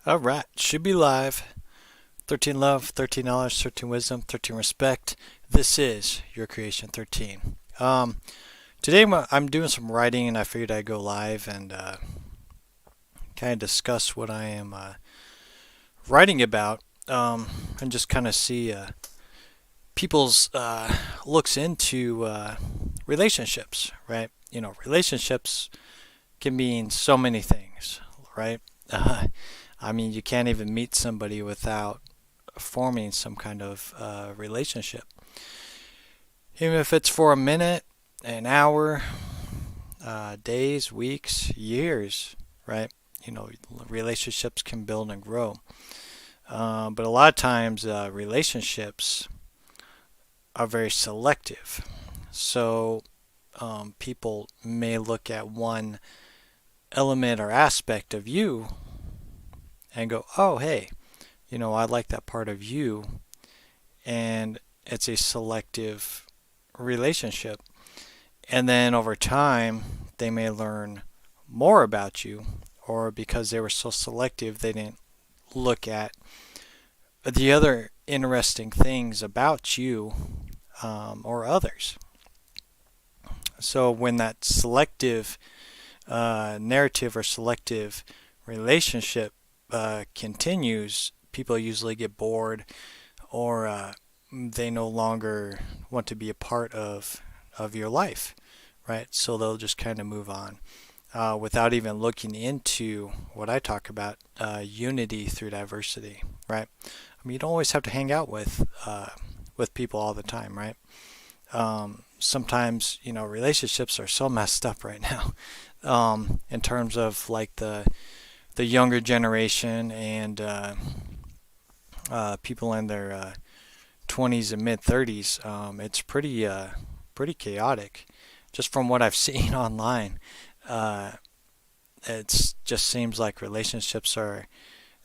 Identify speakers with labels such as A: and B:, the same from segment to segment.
A: All right, should be live. 13 love, 13 knowledge, 13 wisdom, 13 respect. This is your creation 13. Today I'm doing some writing and I figured I'd go live and kind of discuss what I am writing about and just kind of see people's looks into relationships, right? Relationships can mean so many things, right? I mean, you can't even meet somebody without forming some kind of relationship. Even if it's for a minute, an hour, days, weeks, years, right? Relationships can build and grow. But a lot of times, relationships are very selective. So people may look at one element or aspect of you and go, oh, hey, I like that part of you. And it's a selective relationship. And then over time, they may learn more about you, or because they were so selective, they didn't look at the other interesting things about you or others. So when that selective narrative or selective relationship continues, people usually get bored or they no longer want to be a part of your life, right? So they'll just kind of move on without even looking into what I talk about, unity through diversity, right? I mean, you don't always have to hang out with people all the time, right? Sometimes relationships are so messed up right now in terms of like the younger generation and people in their 20s and mid 30s. It's pretty chaotic, just from what I've seen online. Uh, it just seems like relationships are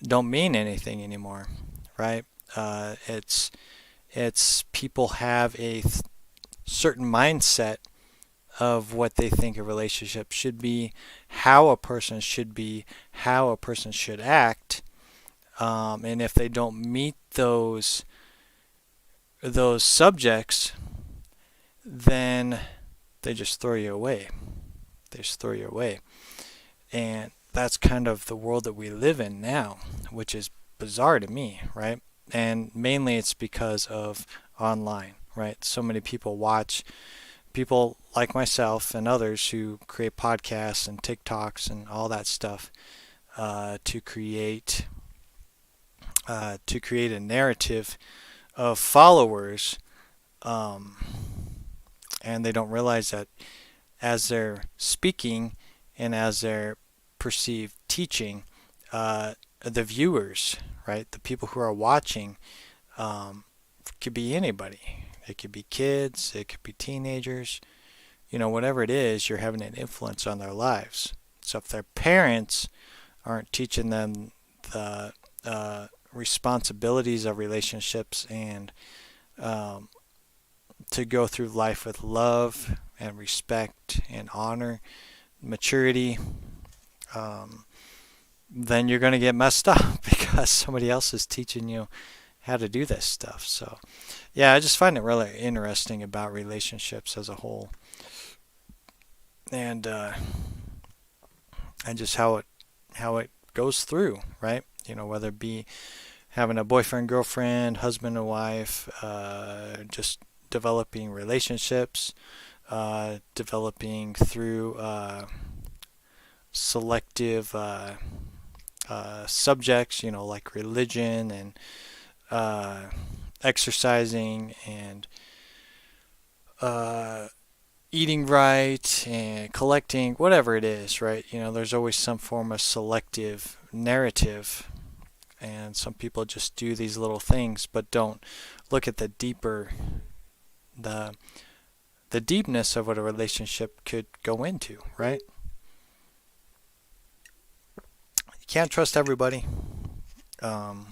A: don't mean anything anymore, right? It's people have a certain mindset of what they think a relationship should be, how a person should be, how a person should act, and if they don't meet those subjects, then they just throw you away. They just throw you away, and that's kind of the world that we live in now, which is bizarre to me, right? And mainly it's because of online, right? So many people watch people like myself and others who create podcasts and TikToks and all that stuff to create a narrative of followers, um, and they don't realize that as they're speaking and as they're perceived teaching, the viewers, right, the people who are watching, um, could be anybody. It could be kids, it could be teenagers, whatever it is, you're having an influence on their lives. So if their parents aren't teaching them the responsibilities of relationships and um, to go through life with love and respect and honor, maturity, um, then you're going to get messed up because somebody else is teaching you how to do this stuff. So, yeah, I just find it really interesting about relationships as a whole, and just how it goes through, right? Whether it be having a boyfriend, girlfriend, husband and wife, just developing relationships, developing through selective subjects, like religion and exercising and eating right and collecting, whatever it is, right? There's always some form of selective narrative, and some people just do these little things but don't look at the the deepness of what a relationship could go into, right? You can't trust everybody, um,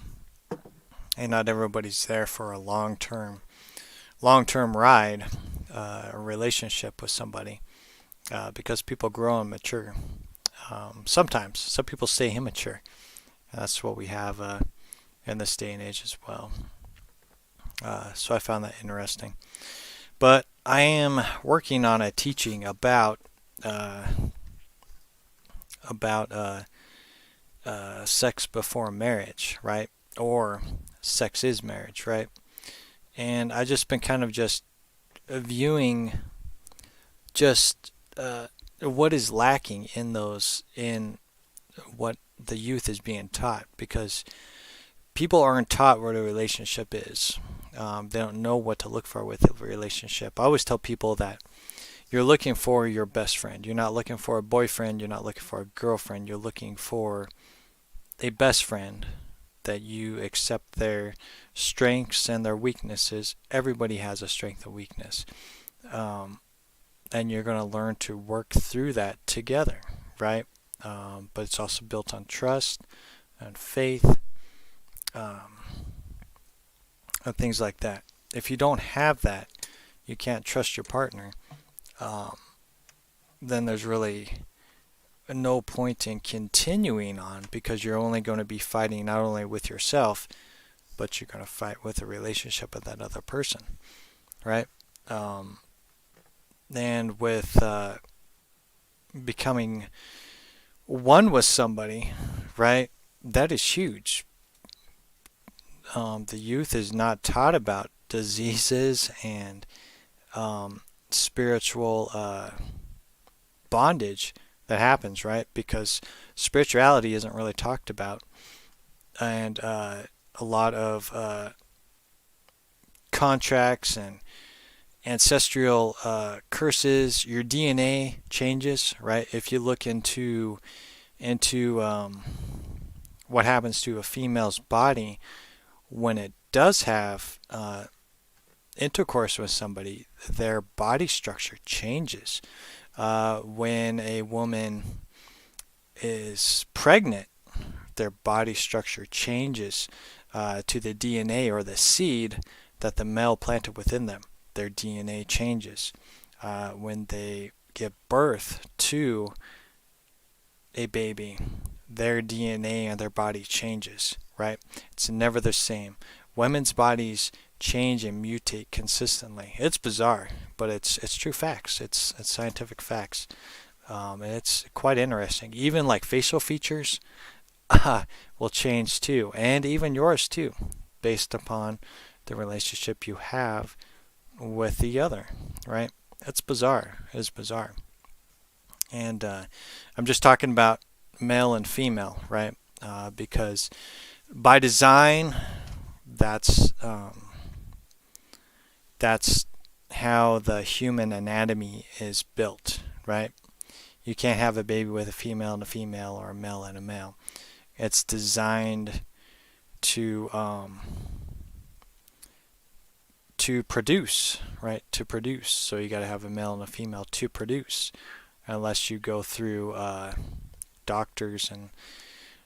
A: and not everybody's there for a long term ride, a relationship with somebody, because people grow and mature. Sometimes some people stay immature, That's what we have in this day and age as well. So I found that interesting. But I am working on a teaching about sex before marriage, right? Or sex is marriage, right? And I just been kind of just viewing just what is lacking in what the youth is being taught, because people aren't taught what a relationship is. They don't know what to look for with a relationship. I always tell people that you're looking for your best friend. You're not looking for a boyfriend. You're not looking for a girlfriend. You're looking for a best friend that you accept their strengths and their weaknesses. Everybody has a strength and weakness. And you're going to learn to work through that together, right? But it's also built on trust and faith and things like that. If you don't have that, you can't trust your partner, then there's really no point in continuing on, because you're only going to be fighting not only with yourself, but you're going to fight with a relationship with that other person, right? And with becoming one with somebody, right, that is huge. The youth is not taught about diseases and spiritual bondage that happens, right? Because spirituality isn't really talked about, and a lot of contracts and ancestral curses. Your DNA changes, right? If you look into what happens to a female's body when it does have intercourse with somebody, their body structure changes. When a woman is pregnant, their body structure changes to the DNA or the seed that the male planted within them. Their DNA changes. When they give birth to a baby, their DNA and their body changes, right? It's never the same. Women's bodies change and mutate consistently. It's bizarre, but it's true facts. It's scientific facts, and it's quite interesting. Even like facial features will change too, and even yours too, based upon the relationship you have with the other, right? It's bizarre. It's bizarre. And I'm just talking about male and female, right? Because by design, that's how the human anatomy is built, right? You can't have a baby with a female or a male and a male. It's designed to produce, right? To produce. So you got to have a male and a female to produce, unless you go through doctors and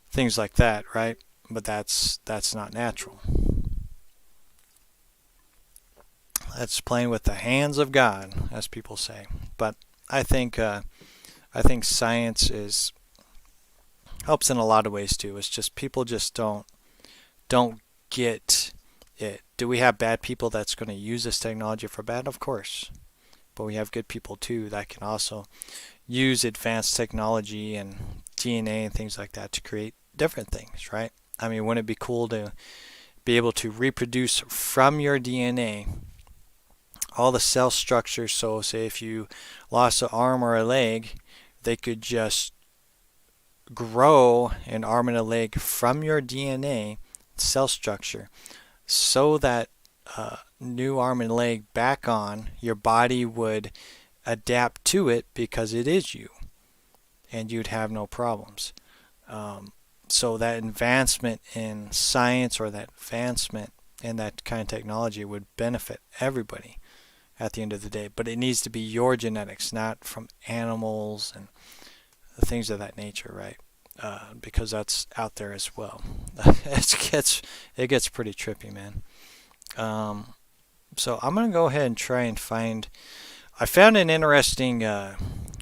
A: things like that, right? But that's not natural. That's playing with the hands of God, as people say. But I think science helps in a lot of ways too. It's just people just don't get it. Do we have bad people that's going to use this technology for bad? Of course. But we have good people too that can also use advanced technology and DNA and things like that to create different things, right? I mean, wouldn't it be cool to be able to reproduce from your DNA all the cell structures? So say if you lost an arm or a leg, they could just grow an arm and a leg from your DNA cell structure, so that new arm and leg back on, your body would adapt to it because it is you, and you'd have no problems. So that advancement in science, or that advancement in that kind of technology, would benefit everybody at the end of the day. But it needs to be your genetics, not from animals and things of that nature, right? Because that's out there as well. It gets pretty trippy, man. So I'm gonna go ahead and try and find. I found an interesting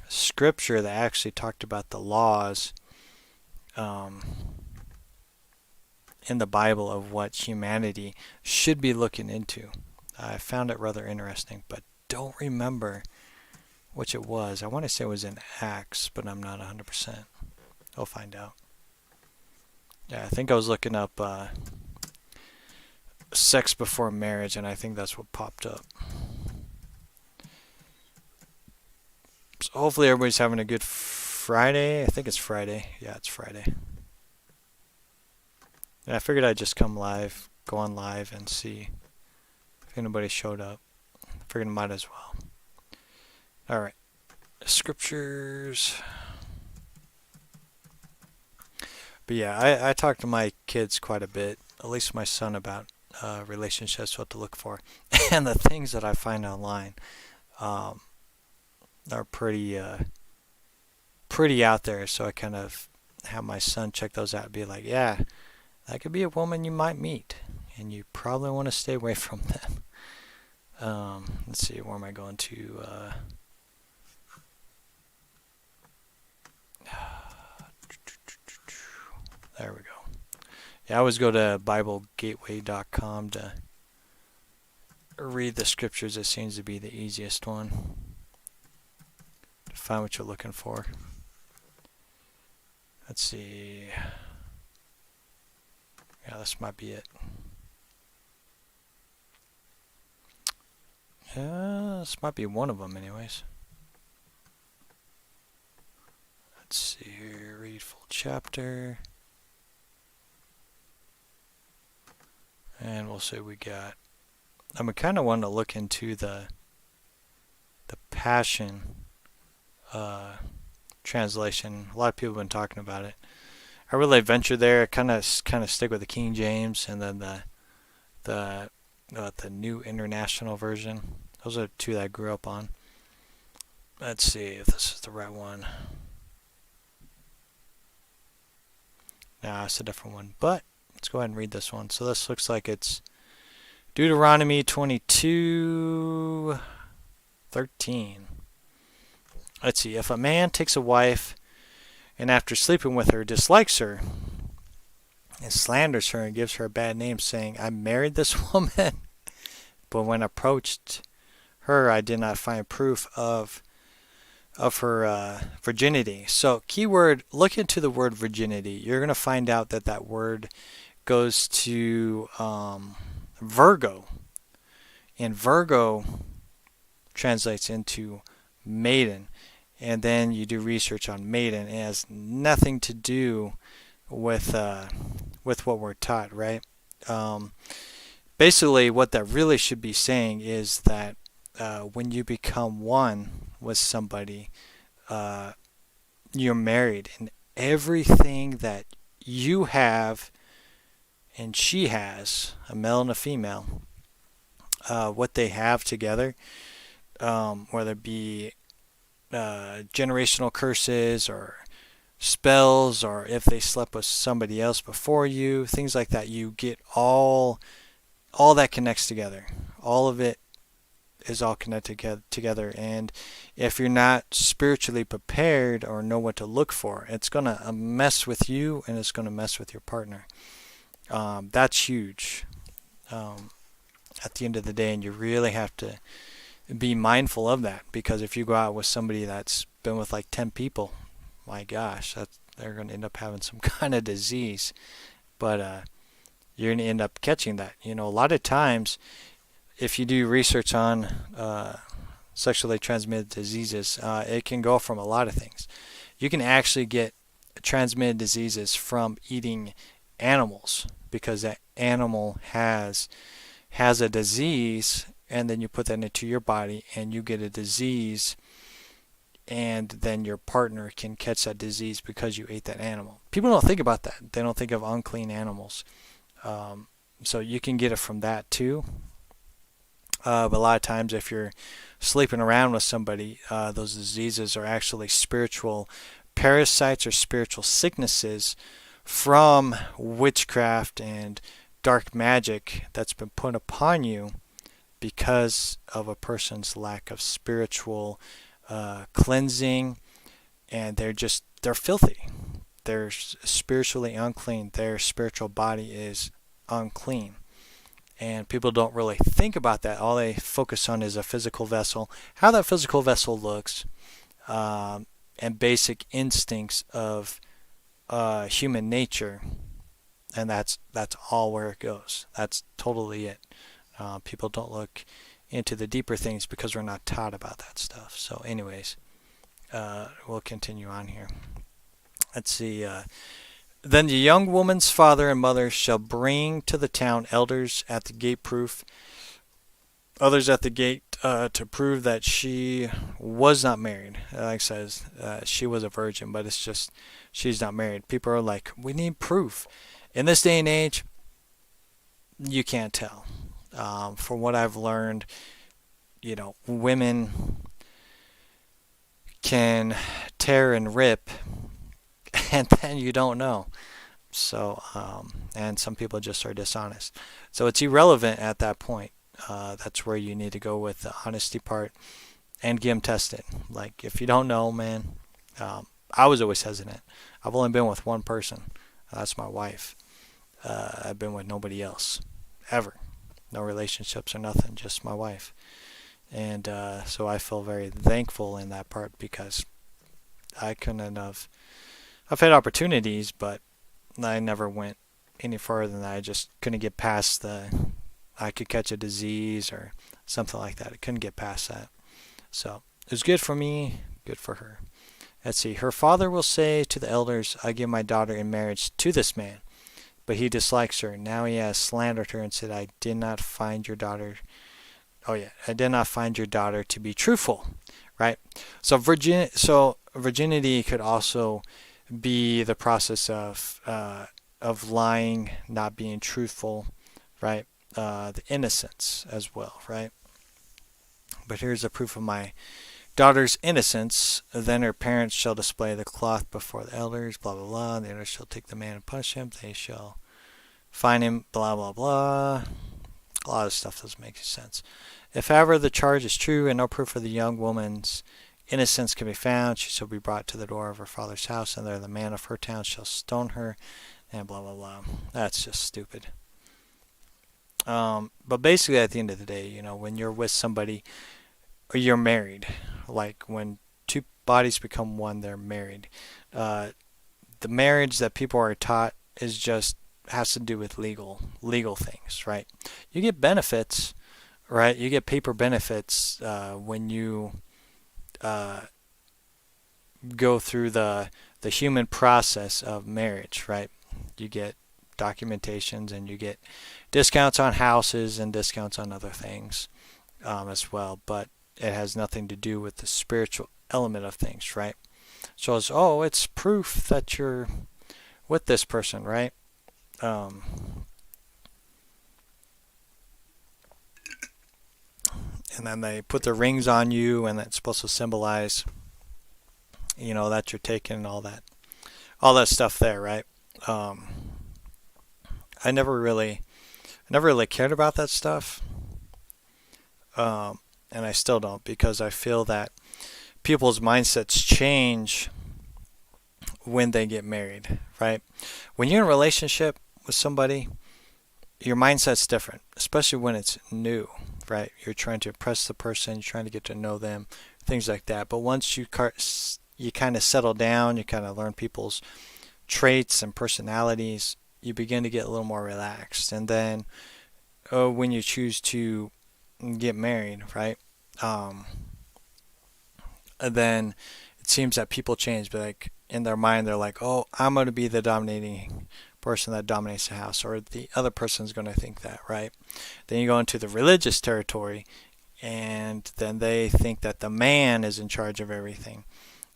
A: scripture that actually talked about the laws in the Bible of what humanity should be looking into. I found it rather interesting, but don't remember which it was. I want to say it was in Acts, but I'm not 100%. I'll find out. Yeah, I think I was looking up sex before marriage, and I think that's what popped up. So hopefully everybody's having a good Friday. I think it's Friday. Yeah, it's Friday. And I figured I'd just come live, go on live, and see if anybody showed up. I figured I might as well. Alright. Scriptures. But yeah, I talk to my kids quite a bit, at least my son, about relationships, what to look for. And the things that I find online are pretty out there. So I kind of have my son check those out and be like, yeah, that could be a woman you might meet, and you probably want to stay away from them. Let's see, where am I going to? There we go. Yeah, I always go to BibleGateway.com to read the scriptures. It seems to be the easiest one to find what you're looking for. Let's see. Yeah, this might be it. This might be one of them anyways. Let's see here. Read full chapter. And we'll see what we got. I'm kind of wanting to look into the Passion translation. A lot of people have been talking about it. I really venture there. I kind of stick with the King James and then the New International Version. Those are the two that I grew up on. Let's see if this is the right one. Nah, it's a different one. But let's go ahead and read this one. So this looks like it's Deuteronomy 22:13. Let's see. If a man takes a wife and after sleeping with her dislikes her and slanders her and gives her a bad name, saying, I married this woman, but when approached her I did not find proof of her virginity. So keyword, look into the word virginity. You're going to find out that word goes to Virgo, and Virgo translates into maiden. And then you do research on maiden. It has nothing to do with what we're taught, right? Basically, what that really should be saying is that when you become one with somebody, you're married, and everything that you have and she has, a male and a female, what they have together, whether it be generational curses or spells, or if they slept with somebody else before you, things like that, you get all that connects together. All of it is all connected together, and if you're not spiritually prepared or know what to look for, it's going to mess with you and it's going to mess with your partner. That's huge at the end of the day, and you really have to be mindful of that, because if you go out with somebody that's been with like 10 people, my gosh, they're going to end up having some kind of disease, but you're going to end up catching that. A lot of times if you do research on sexually transmitted diseases, it can go from a lot of things. You can actually get transmitted diseases from eating animals, because that animal has a disease, and then you put that into your body and you get a disease, and then your partner can catch that disease because you ate that animal. People don't think about that. They don't think of unclean animals. So you can get it from that too. But a lot of times if you're sleeping around with somebody, those diseases are actually spiritual parasites or spiritual sicknesses from witchcraft and dark magic that's been put upon you because of a person's lack of spiritual cleansing, and they're filthy. they're spiritually unclean. Their spiritual body is unclean. And people don't really think about that. All they focus on is a physical vessel, how that physical vessel looks, and basic instincts of human nature. And that's all where it goes. That's totally it. People don't look into the deeper things because we're not taught about that stuff. So anyways, we'll continue on here. Let's see. Then the young woman's father and mother shall bring to the town elders at the gate proof, others at the gate to prove that she was not married. Like it says, she was a virgin, but it's just she's not married. People are like, we need proof. In this day and age, you can't tell. From what I've learned, women can tear and rip, and then you don't know. So, and some people just are dishonest. So it's irrelevant at that point. That's where you need to go with the honesty part and get them tested. Like, if you don't know, man, I was always hesitant. I've only been with one person. That's my wife. I've been with nobody else, ever. No relationships or nothing, just my wife. And so I feel very thankful in that part because I couldn't have. I've had opportunities, but I never went any further than that. I just couldn't get past I could catch a disease or something like that. I couldn't get past that. So it was good for me, good for her. Let's see. Her father will say to the elders, I give my daughter in marriage to this man, but he dislikes her. Now he has slandered her and said, I did not find your daughter to be truthful. Right? So virginity could also be the process of lying, not being truthful, right? The innocence as well, right? But here's a proof of my daughter's innocence. Then her parents shall display the cloth before the elders, blah, blah, blah. The elders shall take the man and punish him. They shall fine him, blah, blah, blah. A lot of stuff doesn't make sense. If ever the charge is true and no proof of the young woman's innocence can be found, she shall be brought to the door of her father's house, and there the man of her town shall stone her, and blah, blah, blah. That's just stupid. But basically, at the end of the day, when you're with somebody, or you're married, like when two bodies become one, they're married. The marriage that people are taught has to do with legal things, right? You get benefits, right? You get paper benefits when you go through the human process of marriage, right? You get documentations and you get discounts on houses and discounts on other things as well, but it has nothing to do with the spiritual element of things, right? So it's proof that you're with this person, right? And then they put the rings on you, and that's supposed to symbolize, that you're taking all that stuff there, right? I never really cared about that stuff, and I still don't, because I feel that people's mindsets change when they get married, right? When you're in a relationship with somebody, your mindset's different, especially when it's new, right? You're trying to impress the person, you're trying to get to know them, things like that. But once you kind of settle down, you kind of learn people's traits and personalities, you begin to get a little more relaxed. And then when you choose to get married, right? Then it seems that people change, but like in their mind, they're like, oh, I'm going to be the dominating person that dominates the house, or the other person's going to think that, right? Then you go into the religious territory, and then they think that the man is in charge of everything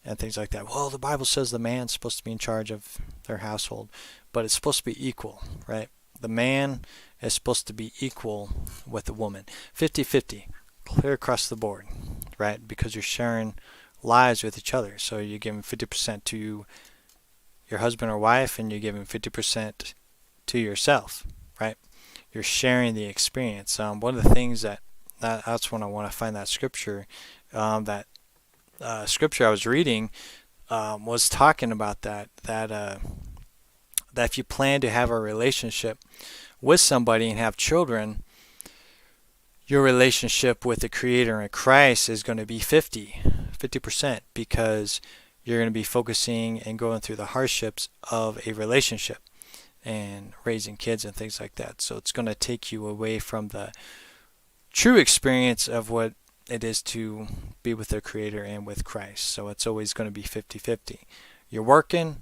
A: and things like that. Well, the Bible says the man's supposed to be in charge of their household, but it's supposed to be equal, right? The man is supposed to be equal with the woman. 50-50, clear across the board, right? Because you're sharing lives with each other. So you're giving 50% to your husband or wife, and you're giving 50% to yourself, right? You're sharing the experience. One of the things that's when I want to find that scripture. That scripture I was reading was talking about that if you plan to have a relationship with somebody and have children, your relationship with the Creator and Christ is going to be 50%, because you're going to be focusing and going through the hardships of a relationship and raising kids and things like that. So it's going to take you away from the true experience of what it is to be with the Creator and with Christ. So it's always going to be 50-50. You're working,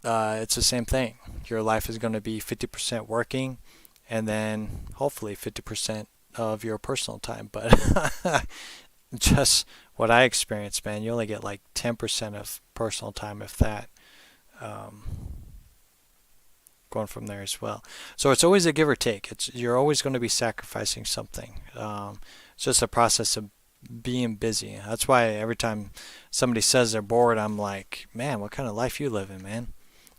A: it's the same thing. Your life is going to be 50% working, and then hopefully 50% of your personal time. But just what I experienced, man, you only get like 10% of personal time, if that. Going from there as well. So it's always a give or take. You're always going to be sacrificing something. It's just a process of being busy. That's why every time somebody says they're bored, I'm like, man, what kind of life you living, man?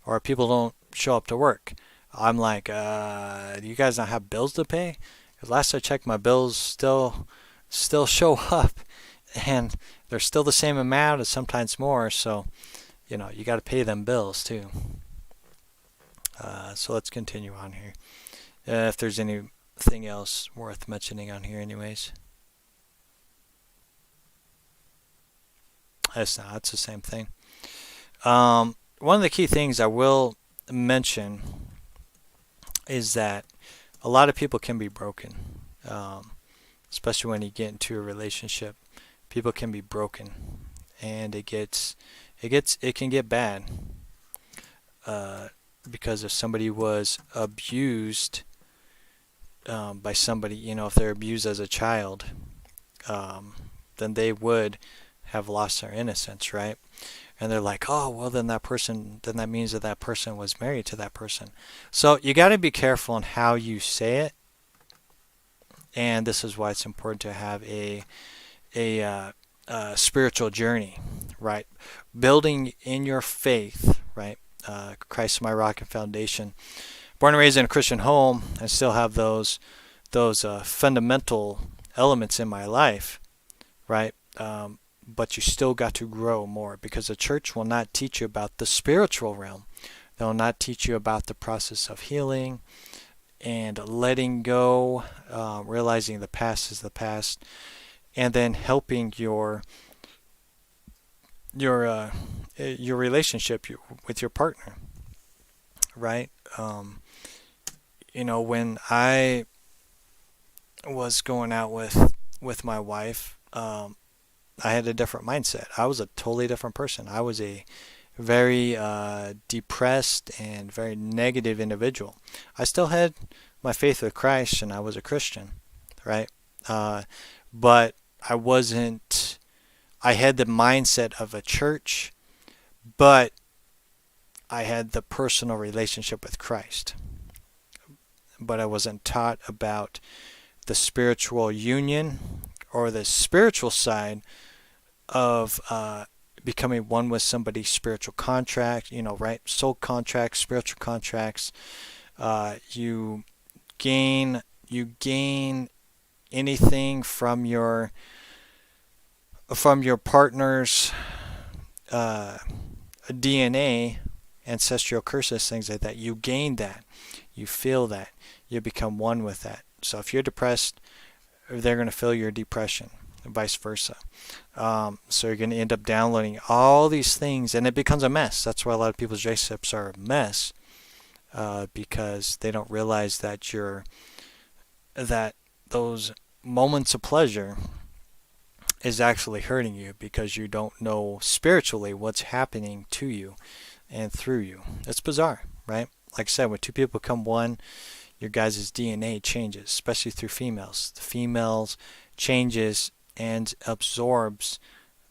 A: Or people don't show up to work. I'm like, do you guys not have bills to pay? Because last I checked, my bills still show up, and they're still the same amount, and sometimes more. So, you got to pay them bills too. So let's continue on here. If there's anything else worth mentioning on here, anyways. It's not. It's the same thing. One of the key things I will mention is that a lot of people can be broken, especially when you get into a relationship. People can be broken, and it can get bad. Because if somebody was abused by somebody, if they're abused as a child, then they would have lost their innocence, right? And they're like, oh, well, then that means that person was married to that person. So you got to be careful on how you say it, and this is why it's important to have a spiritual journey, right? Building in your faith, right? Christ my rock and foundation. Born and raised in a Christian home, I still have those fundamental elements in my life, right? But you still got to grow more, because the church will not teach you about the spiritual realm. They'll not teach you about the process of healing and letting go, realizing the past is the past, and then helping your relationship with your partner, right? When I was going out with my wife, I had a different mindset. I was a totally different person. I was a very depressed and very negative individual. I still had my faith with Christ, and I was a Christian, right? But I wasn't. I had the mindset of a church, but I had the personal relationship with Christ. But I wasn't taught about the spiritual union or the spiritual side of becoming one with somebody's spiritual contract, right? Soul contracts, spiritual contracts. You gain anything from your partner's DNA, ancestral curses, things like that. You gain that. You feel that. You become one with that. So if you're depressed, they're going to feel your depression, and vice versa. So you're going to end up downloading all these things, and it becomes a mess. That's why a lot of people's relationships are a mess, because they don't realize that those moments of pleasure is actually hurting you, because you don't know spiritually what's happening to you and through you. It's bizarre, right? Like I said, when two people become one, your guys' DNA changes, especially through females. The females changes and absorbs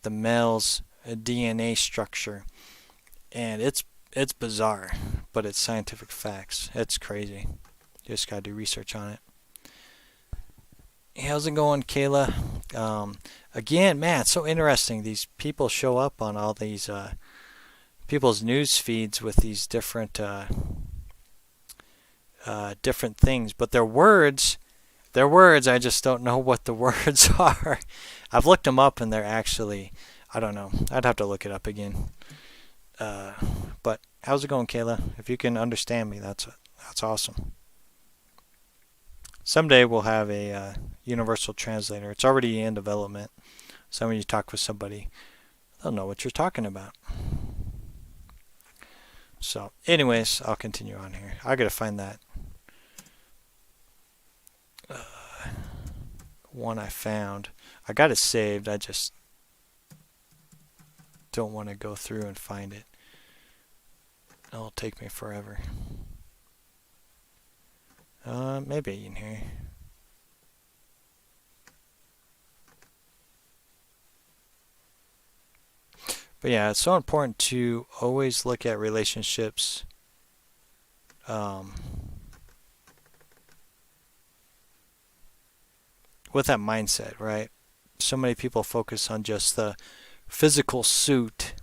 A: the male's DNA structure, and it's bizarre, but it's scientific facts. It's crazy. You just gotta do research on it. How's it going, Kayla? Again, man, it's so interesting. These people show up on all these people's news feeds with these different things, but their words, I just don't know what the words are. I've looked them up, and I I don't know. I'd have to look it up again. But how's it going, Kayla? If you can understand me, that's awesome. Someday we'll have a universal translator. It's already in development. So when you talk with somebody, they'll know what you're talking about. So, anyways, I'll continue on here. I gotta find that one I found. I got it saved. I just don't want to go through and find it. It'll take me forever. Maybe in here. But yeah, it's so important to always look at relationships with that mindset, right? So many people focus on just the physical suit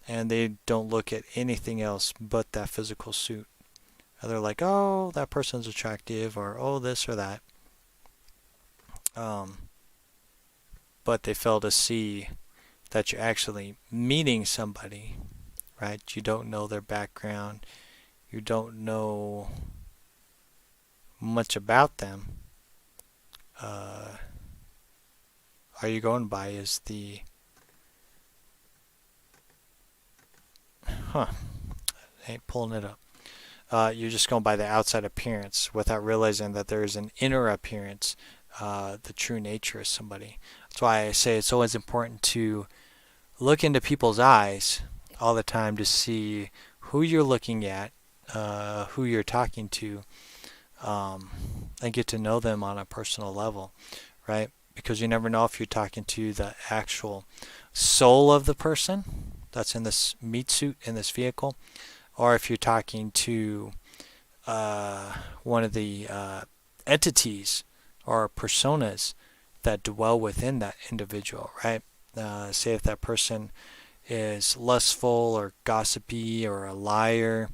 A: and they don't look at anything else but that physical suit. They're like, oh, that person's attractive, or oh, this or that. But they fail to see that you're actually meeting somebody, right? You don't know their background. You don't know much about them. All you're going by is the I ain't pulling it up. You're just going by the outside appearance without realizing that there is an inner appearance, the true nature of somebody. That's why I say it's always important to look into people's eyes all the time to see who you're looking at, who you're talking to, and get to know them on a personal level, right? Because you never know if you're talking to the actual soul of the person that's in this meat suit, in this vehicle, or if you're talking to one of the entities or personas that dwell within that individual, right? Say if that person is lustful or gossipy or a liar,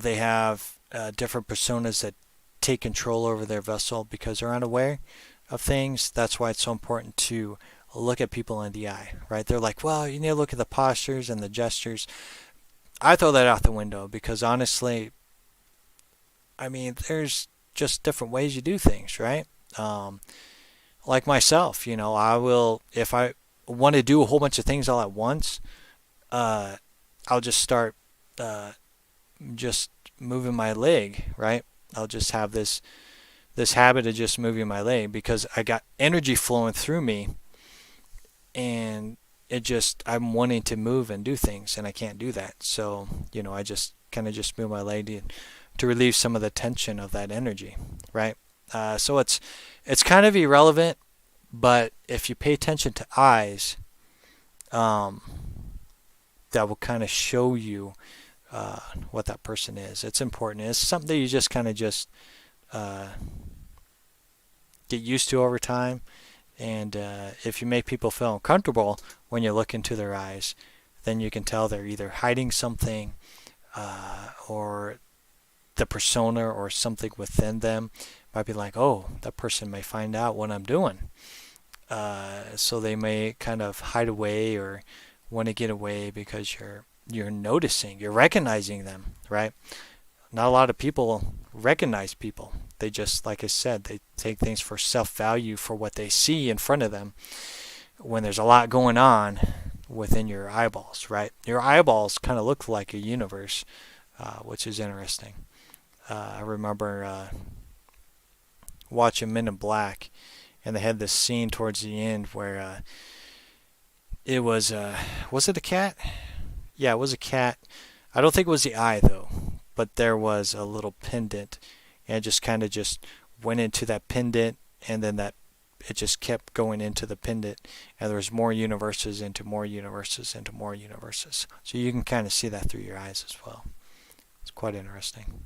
A: they have different personas that take control over their vessel because they're unaware of things. That's why it's so important to look at people in the eye, right? They're like, well, you need to look at the postures and the gestures. I throw that out the window because honestly, I mean, there's just different ways you do things, right? Like myself, I will, if I want to do a whole bunch of things all at once, I'll just start just moving my leg, right? I'll just have this habit of just moving my leg because I got energy flowing through me, and I'm wanting to move and do things, and I can't do that. So I just kind of just move my leg to relieve some of the tension of that energy, right? So it's kind of irrelevant, but if you pay attention to eyes, that will kind of show you what that person is. It's important. It's something that you just kind of just get used to over time. And if you make people feel uncomfortable when you look into their eyes, then you can tell they're either hiding something or the persona or something within them might be like, oh, that person may find out what I'm doing. So they may kind of hide away or want to get away because you're noticing, you're recognizing them, right? Not a lot of people recognize people. They just, like I said, they take things for self-value for what they see in front of them when there's a lot going on within your eyeballs, right? Your eyeballs kind of look like a universe, which is interesting. I remember watching Men in Black, and they had this scene towards the end where it was it a cat? Yeah, it was a cat. I don't think it was the eye though, but there was a little pendant, and it just kind of just went into that pendant, and then it just kept going into the pendant, and there was more universes into more universes into more universes. So you can kind of see that through your eyes as well. It's quite interesting.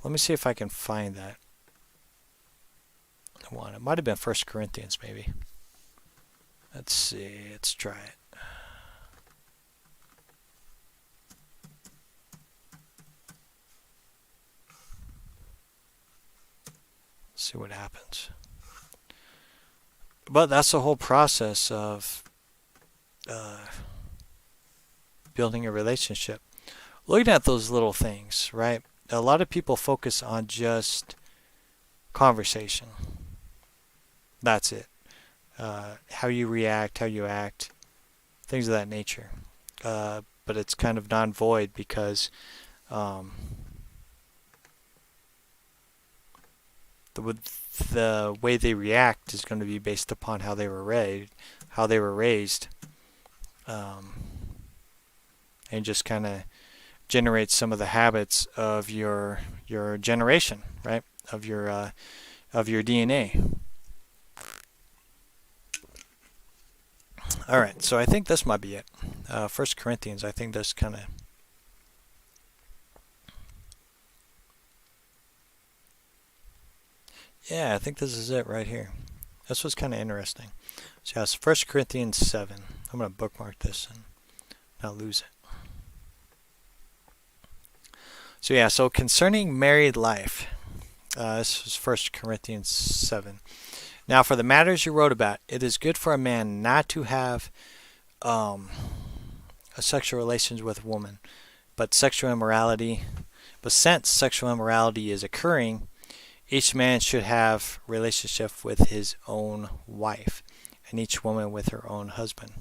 A: Let me see if I can find that one. It might have been 1 Corinthians maybe. Let's see. Let's try it. See what happens. But that's the whole process of building a relationship. Looking at those little things, right? A lot of people focus on just conversation. That's it. How you react, how you act, things of that nature. But it's kind of non-void because the way they react is going to be based upon how they were raised, and just kind of generate some of the habits of your generation, right? Of your DNA. All right, so I think this might be it. 1 Corinthians, I think this kind of... Yeah, I think this is it right here. This was kind of interesting. So yeah, it's 1 Corinthians 7. I'm going to bookmark this and not lose it. So yeah, so concerning married life, this is 1 Corinthians 7. Now for the matters you wrote about, it is good for a man not to have a sexual relations with a woman, but since sexual immorality is occurring, each man should have relationship with his own wife, and each woman with her own husband.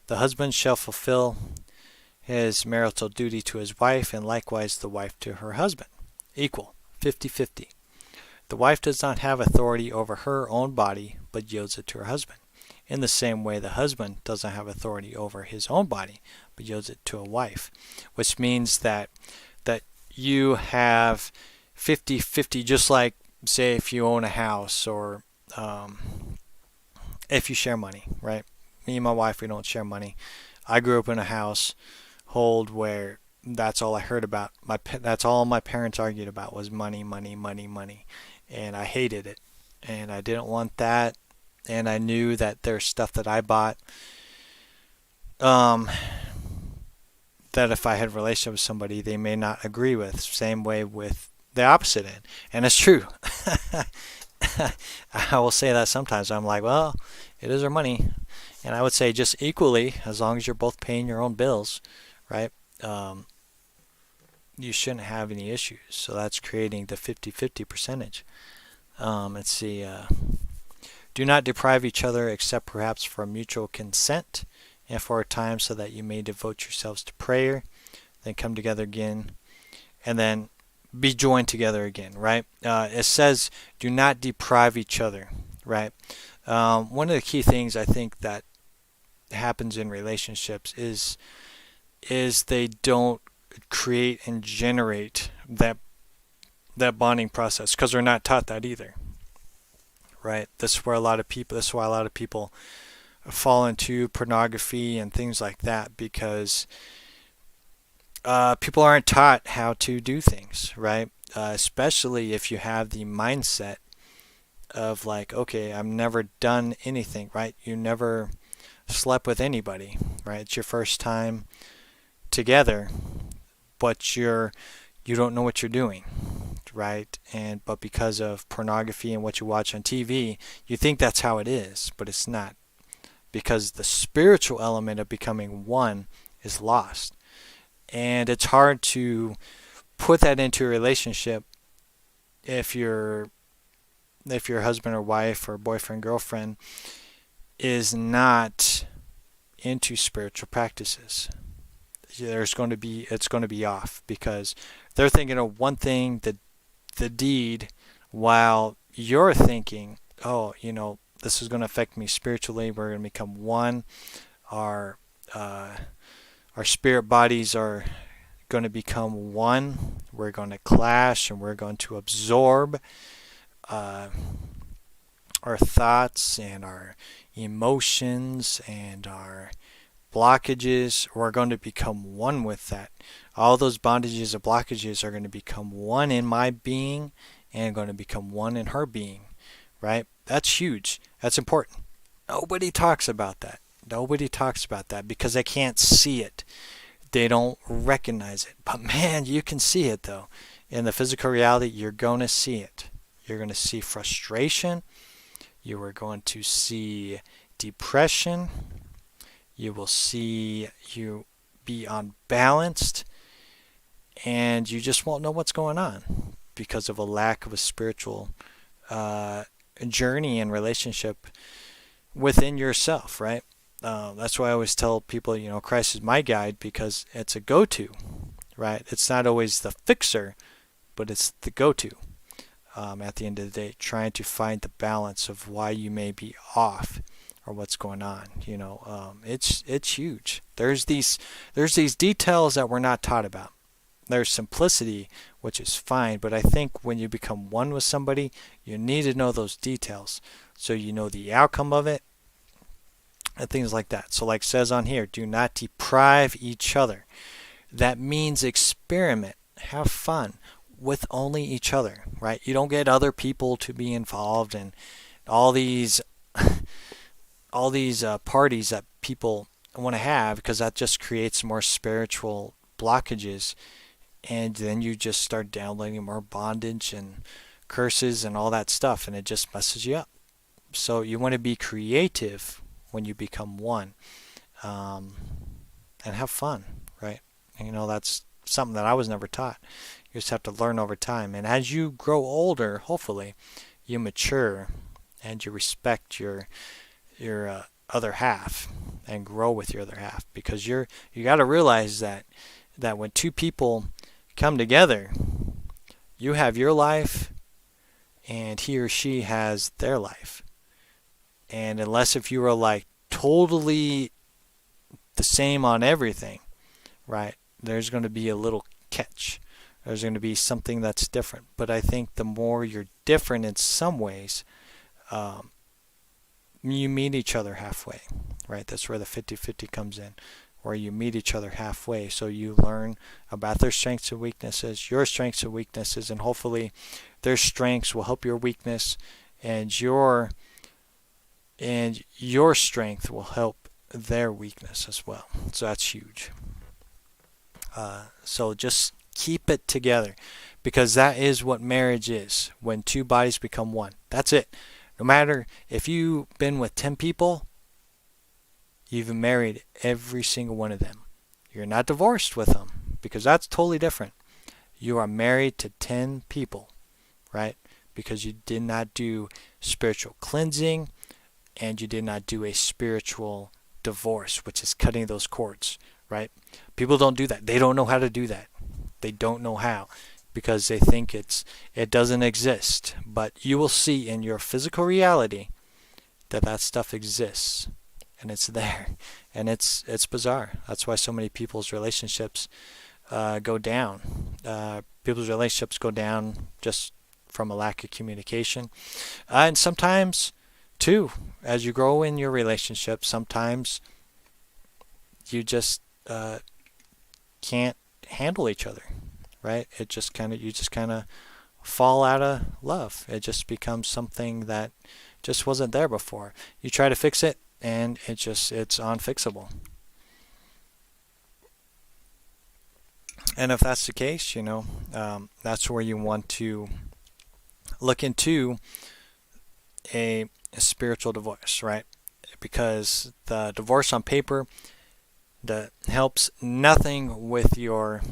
A: The husband shall fulfill his marital duty to his wife, and likewise the wife to her husband. Equal, 50-50. The wife does not have authority over her own body, but yields it to her husband. In the same way, the husband does not have authority over his own body, but yields it to a wife, which means that you have 50-50, just like, say, if you own a house or if you share money, right? Me and my wife, we don't share money. I grew up in a household where that's all I heard about. That's all my parents argued about was money, money, money, money. And I hated it. And I didn't want that. And I knew that there's stuff that I bought that if I had a relationship with somebody, they may not agree with. Same way with the opposite end. And it's true. I will say that sometimes. I'm like, well, it is our money. And I would say just equally, as long as you're both paying your own bills, right? You shouldn't have any issues. So that's creating the 50-50 percentage. Let's see. Do not deprive each other except perhaps for mutual consent and for a time so that you may devote yourselves to prayer, then come together again, and then be joined together again, right? It says do not deprive each other, right? One of the key things I think that happens in relationships is they don't create and generate that bonding process because they're not taught that either, right? This is why a lot of people fall into pornography and things like that because people aren't taught how to do things, right? Especially if you have the mindset of like, okay, I've never done anything, right? You never slept with anybody, right? It's your first time together, but you don't know what you're doing, right? But because of pornography and what you watch on TV, you think that's how it is, but it's not, because the spiritual element of becoming one is lost. And it's hard to put that into a relationship if your husband or wife or boyfriend, girlfriend is not into spiritual practices. It's going to be off because they're thinking of one thing, the deed, while you're thinking, oh, this is going to affect me spiritually. We're going to become one. Our spirit bodies are going to become one. We're going to clash and we're going to absorb our thoughts and our emotions and our blockages. We're going to become one with that. All those bondages and blockages are going to become one in my being and going to become one in her being, right? That's huge. That's important. Nobody talks about that. Nobody talks about that because they can't see it. They don't recognize it. But man, you can see it though. In the physical reality, you're going to see it. You're going to see frustration. You are going to see depression. You will see you be unbalanced, and you just won't know what's going on because of a lack of a spiritual journey and relationship within yourself, right? That's why I always tell people, Christ is my guide, because it's a go-to, right? It's not always the fixer, but it's the go-to. At the end of the day, trying to find the balance of why you may be off or what's going on. It's huge. There's these details that we're not taught about. There's simplicity, which is fine, but I think when you become one with somebody, you need to know those details so you know the outcome of it and things like that. So like it says on here, do not deprive each other. That means experiment, have fun with only each other, right? You don't get other people to be involved in all these parties that people want to have, because that just creates more spiritual blockages, and then you just start downloading more bondage and curses and all that stuff, and it just messes you up. So you want to be creative when you become one, and have fun, right? That's something that I was never taught. You just have to learn over time, and as you grow older, hopefully you mature and you respect your other half and grow with your other half, because you got to realize that when two people come together, you have your life and he or she has their life. And unless if you are like totally the same on everything, right, there's going to be a little catch. There's going to be something that's different. But I think the more you're different in some ways, you meet each other halfway, right? That's where the 50-50 comes in, where you meet each other halfway. So you learn about their strengths and weaknesses, your strengths and weaknesses, and hopefully their strengths will help your weakness, and your strength will help their weakness as well. So that's huge. So just keep it together, because that is what marriage is, when two bodies become one. That's it. No matter if you've been with 10 people, you've married every single one of them. You're not divorced with them, because that's totally different. You are married to 10 people, right? Because you did not do spiritual cleansing, and you did not do a spiritual divorce, which is cutting those cords, right? People don't do that. They don't know how to do that. They don't know how, because they think it doesn't exist. But you will see in your physical reality that stuff exists, and it's there, and it's bizarre. That's why so many people's relationships go down. People's relationships go down just from a lack of communication, and sometimes too, as you grow in your relationship, sometimes you just can't handle each other, right? You just kind of fall out of love. It just becomes something that just wasn't there before. You try to fix it, and it's unfixable. And if that's the case, that's where you want to look into a spiritual divorce, right? Because the divorce on paper that helps nothing with your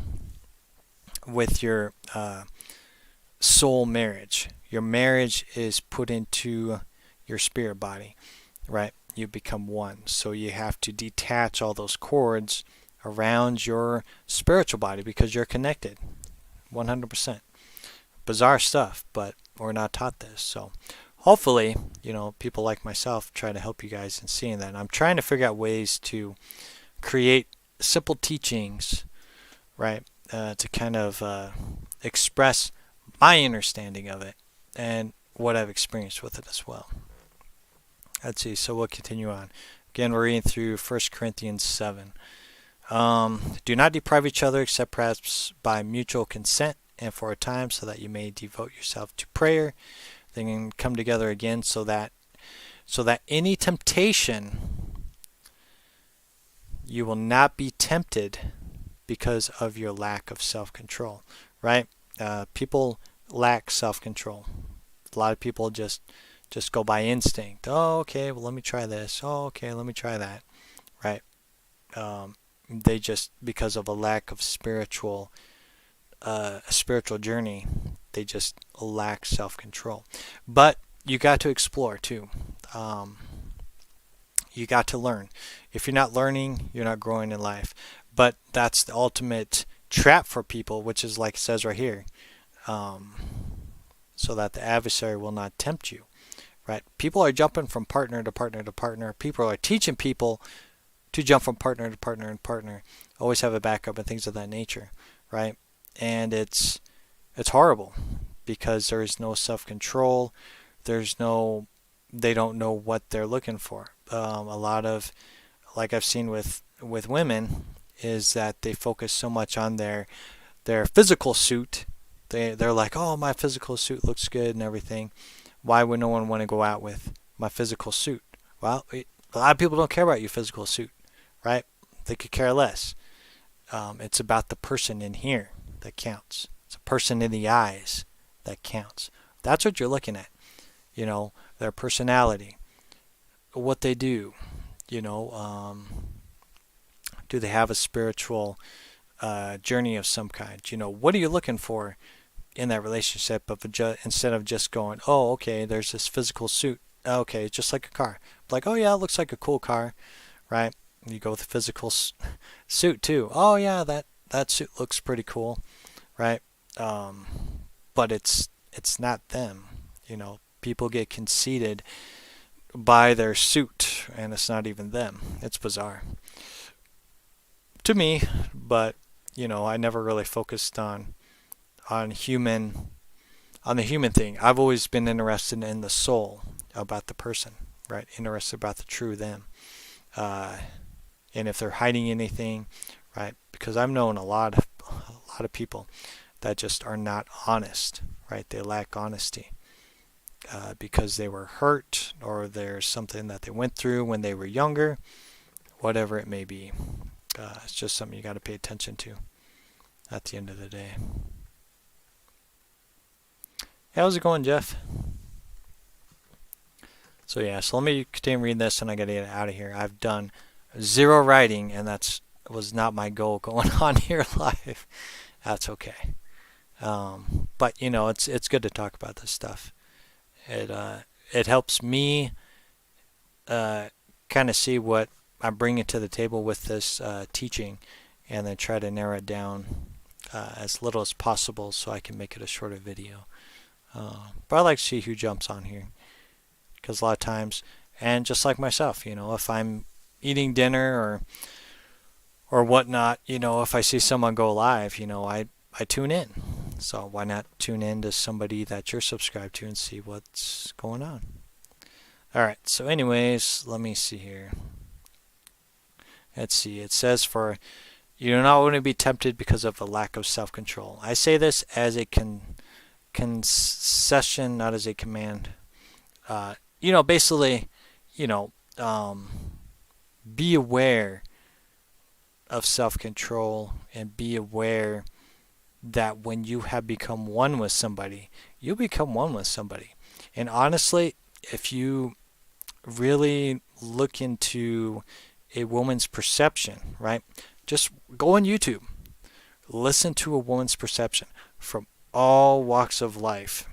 A: soul marriage. Your marriage is put into your spirit body, right? You become one. So you have to detach all those cords around your spiritual body, because you're connected 100%. Bizarre stuff, but we're not taught this. So hopefully, people like myself try to help you guys in seeing that. And I'm trying to figure out ways to create simple teachings, right, to kind of express my understanding of it and what I've experienced with it as well. Let's see, so we'll continue on. Again, we're reading through 1 Corinthians 7. Do not deprive each other, except perhaps by mutual consent and for a time, so that you may devote yourself to prayer, then come together again, so that any temptation you will not be tempted because of your lack of self-control, right? People lack self-control. A lot of people just go by instinct. Oh, okay, well let me try this. Oh, okay, let me try that. Right? They just, because of a lack of a spiritual journey, they just lack self-control. But you got to explore too. You got to learn. If you're not learning, you're not growing in life. But that's the ultimate trap for people, which is like it says right here, so that the adversary will not tempt you. Right? People are jumping from partner to partner to partner. People are teaching people to jump from partner to partner and partner. Always have a backup and things of that nature. Right? And it's horrible because there is no self-control. They don't know what they're looking for. A lot of, like I've seen with women, is that they focus so much on their physical suit. They're like, oh, my physical suit looks good and everything. Why would no one want to go out with my physical suit? Well, a lot of people don't care about your physical suit, right? They could care less. It's about the person in here that counts. It's a person in the eyes that counts. That's what you're looking at. Their personality, what they do. Do they have a spiritual journey of some kind? What are you looking for in that relationship? Instead of just going, oh, okay, there's this physical suit. Okay, it's just like a car. Like, oh yeah, it looks like a cool car, right? You go with the physical suit too. Oh yeah, that suit looks pretty cool, right? But it's not them. People get conceited by their suit, and it's not even them. It's bizarre to me, but I never really focused on the human thing. I've always been interested in the soul, about the person, right? Interested about the true them, and if they're hiding anything, right? Because I've known a lot of people that just are not honest, right? They lack honesty. Because they were hurt, or there's something that they went through when they were younger, whatever it may be. It's just something you got to pay attention to at the end of the day. How's it going, Jeff? So let me continue reading this, and I got to get out of here. I've done 0 writing, and that was not my goal going on here live. That's okay. But it's good to talk about this stuff. It helps me kind of see what I'm bringing to the table with this teaching, and then try to narrow it down as little as possible so I can make it a shorter video. But I like to see who jumps on here, because a lot of times, and just like myself, if I'm eating dinner or whatnot, if I see someone go live, I tune in. So why not tune in to somebody that you're subscribed to and see what's going on? All right. So anyways, let me see here. Let's see. It says, for you do not want to be tempted because of a lack of self-control. I say this as a concession, not as a command. Basically, be aware of self-control, and be aware that when you have become one with somebody, you become one with somebody. And honestly, if you really look into a woman's perception, right? Just go on YouTube. Listen to a woman's perception from all walks of life.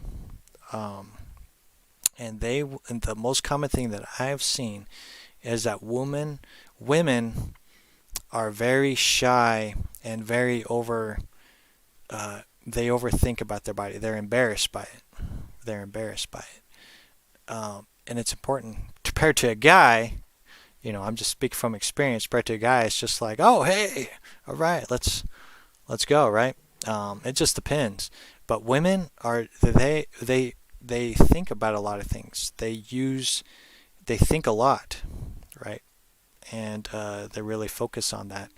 A: And the most common thing that I've seen is that women are very shy and very they overthink about their body. They're embarrassed by it. And it's important. Compared to a guy, I'm just speaking from experience. Compared to a guy, it's just like, oh, hey, all right, let's go, right? It just depends. But women they think about a lot of things. They think a lot, right? And they really focus on that.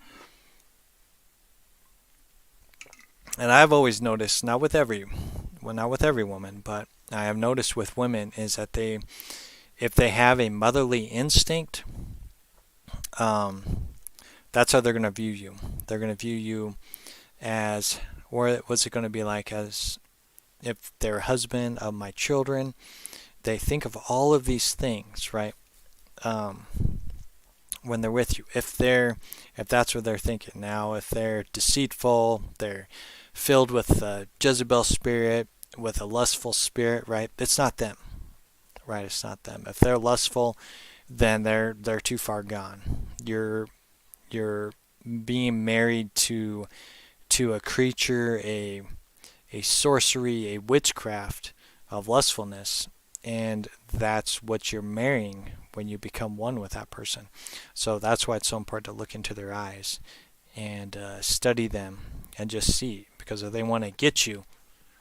A: And I've always noticed, not with every woman, but I have noticed with women, is that if they have a motherly instinct, that's how they're going to view you. They're going to view you as, or what's it going to be like, as if they're a husband of my children, they think of all of these things, right? Um, when they're with you, if that's what they're thinking. Now, if they're deceitful, they're filled with a Jezebel spirit, with a lustful spirit, right? It's not them, right? It's not them. If they're lustful, then they're too far gone. You're being married to a creature, a sorcery, a witchcraft of lustfulness, and that's what you're marrying when you become one with that person. So that's why it's so important to look into their eyes and study them and just see, because if they want to get you,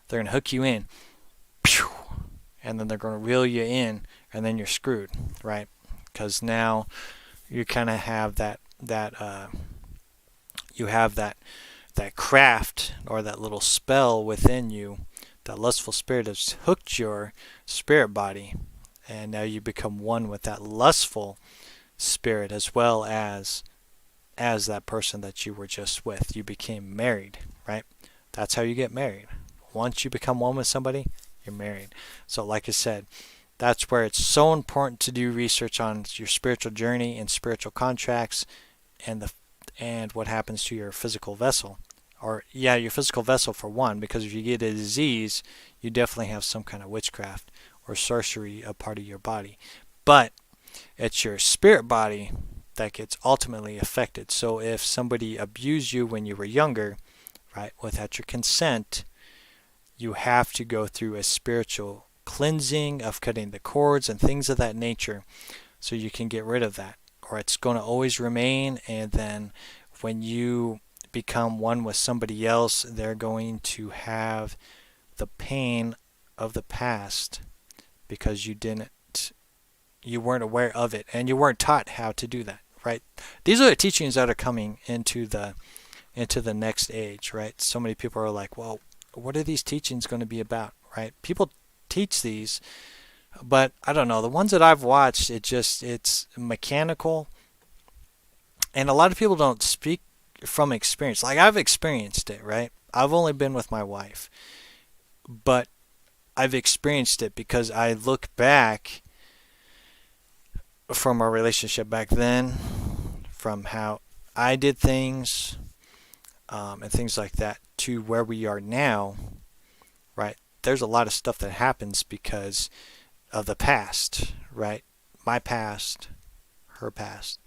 A: they're going to hook you in, and then they're going to reel you in, and then you're screwed, right? Because now you kind of have you have that craft or that little spell within you. That lustful spirit has hooked your spirit body, and now you become one with that lustful spirit as well as that person that you were just with. You became married, right? That's how you get married. Once you become one with somebody, you're married. So like I said, that's where it's so important to do research on your spiritual journey and spiritual contracts and what happens to your physical vessel. Or your physical vessel for one, because if you get a disease, you definitely have some kind of witchcraft or sorcery a part of your body. But it's your spirit body that gets ultimately affected. So if somebody abused you when you were younger, right, without your consent, you have to go through a spiritual cleansing of cutting the cords and things of that nature so you can get rid of that. Or it's going to always remain, and then when you become one with somebody else, they're going to have the pain of the past because you weren't aware of it, and you weren't taught how to do that, right? These are the teachings that are coming into the next age, right? So many people are like, well, what are these teachings going to be about, right? People teach these, but I don't know, the ones that I've watched, it's mechanical, and a lot of people don't speak from experience. Like, I've experienced it, right? I've only been with my wife, but I've experienced it because I look back from our relationship back then, from how I did things, and things like that, to where we are now, right? There's a lot of stuff that happens because of the past, right? My past, her past,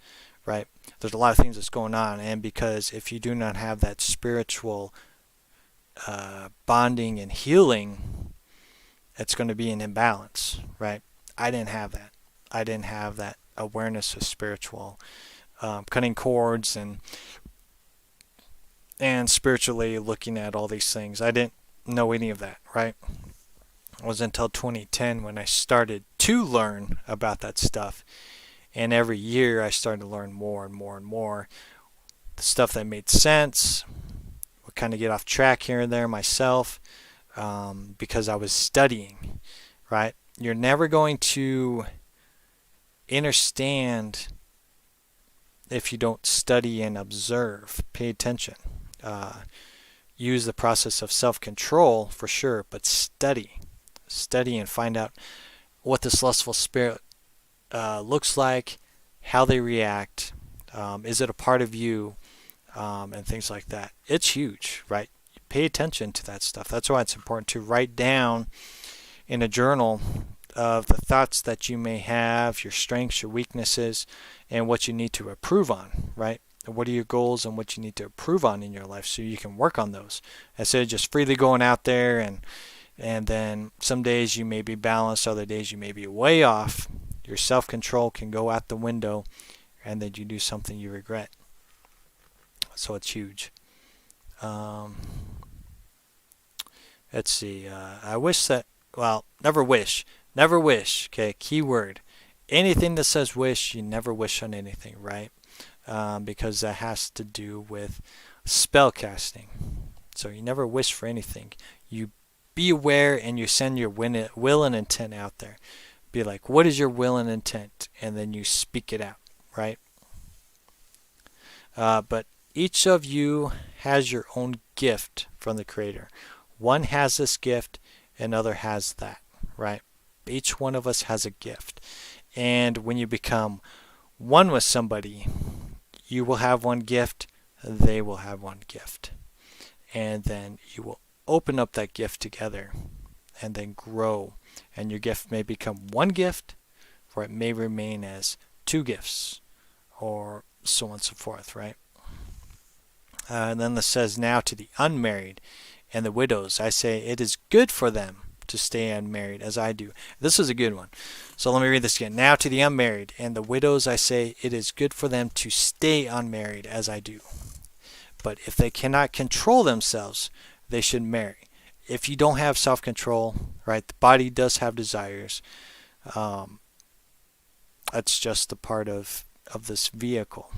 A: right? There's a lot of things that's going on, and because if you do not have that spiritual bonding and healing, it's going to be an imbalance, right? I didn't have that. I didn't have that awareness of spiritual cutting cords and spiritually looking at all these things. I didn't know any of that, right? It wasn't until 2010 when I started to learn about that stuff. And every year I started to learn more and more and more. The stuff that made sense. Would kind of get off track here and there myself because I was studying, right? You're never going to understand if you don't study and observe. Pay attention. Use the process of self-control for sure, but study. Study and find out what this lustful spirit looks like, how they react, is it a part of you, and things like that. It's huge, right? Pay attention to that stuff. That's why it's important to write down in a journal of the thoughts that you may have, your strengths, your weaknesses, and what you need to improve on, right? What are your goals and what you need to improve on in your life so you can work on those instead of just freely going out there and then some days you may be balanced, other days you may be way off. Your self-control can go out the window, and then you do something you regret. So it's huge. Let's see. I wish that, well, never wish. Never wish. Okay, key word. Anything that says wish, you never wish on anything, right? Because that has to do with spell casting. So you never wish for anything. You be aware and you send your will and intent out there. Be like, what is your will and intent? And then you speak it out, right? But each of you has your own gift from the Creator. One has this gift, another has that, right? Each one of us has a gift. And when you become one with somebody, you will have one gift, they will have one gift. And then you will open up that gift together and then grow. And your gift may become one gift, or it may remain as two gifts, or so on and so forth, right? And then it says, now to the unmarried and the widows, I say it is good for them to stay unmarried as I do. This is a good one. So let me read this again. Now to the unmarried and the widows, I say it is good for them to stay unmarried as I do. But if they cannot control themselves, they should marry. If you don't have self-control, right, the body does have desires. That's just a part of this vehicle.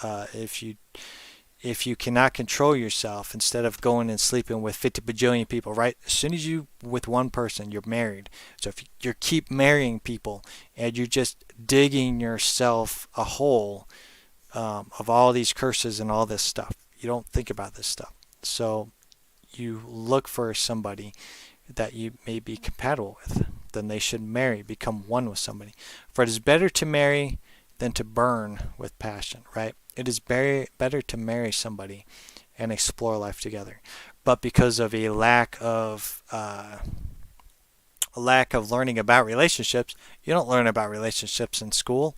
A: If you cannot control yourself, instead of going and sleeping with 50 bajillion people, right? As soon as you with one person, you're married. So if you keep marrying people and you're just digging yourself a hole of all these curses and all this stuff, you don't think about this stuff. So you look for somebody that you may be compatible with. Then they should marry, become one with somebody. For it is better to marry than to burn with passion, right? It is better to marry somebody and explore life together. But because of a lack of learning about relationships, you don't learn about relationships in school.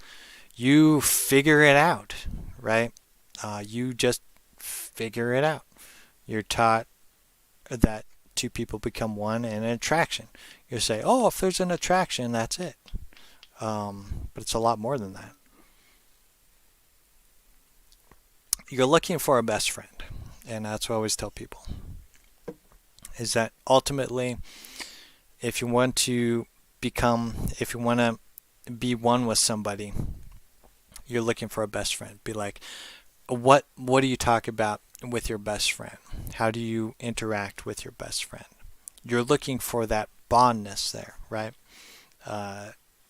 A: You figure it out, right? You just figure it out. You're taught that two people become one and an attraction. You say, oh, if there's an attraction, that's it. But it's a lot more than that. You're looking for a best friend, and that's what I always tell people, is that ultimately, if you want to be one with somebody, you're looking for a best friend. Be like, what do you talk about with your best friend? How do you interact with your best friend? You're looking for that bondness there, right?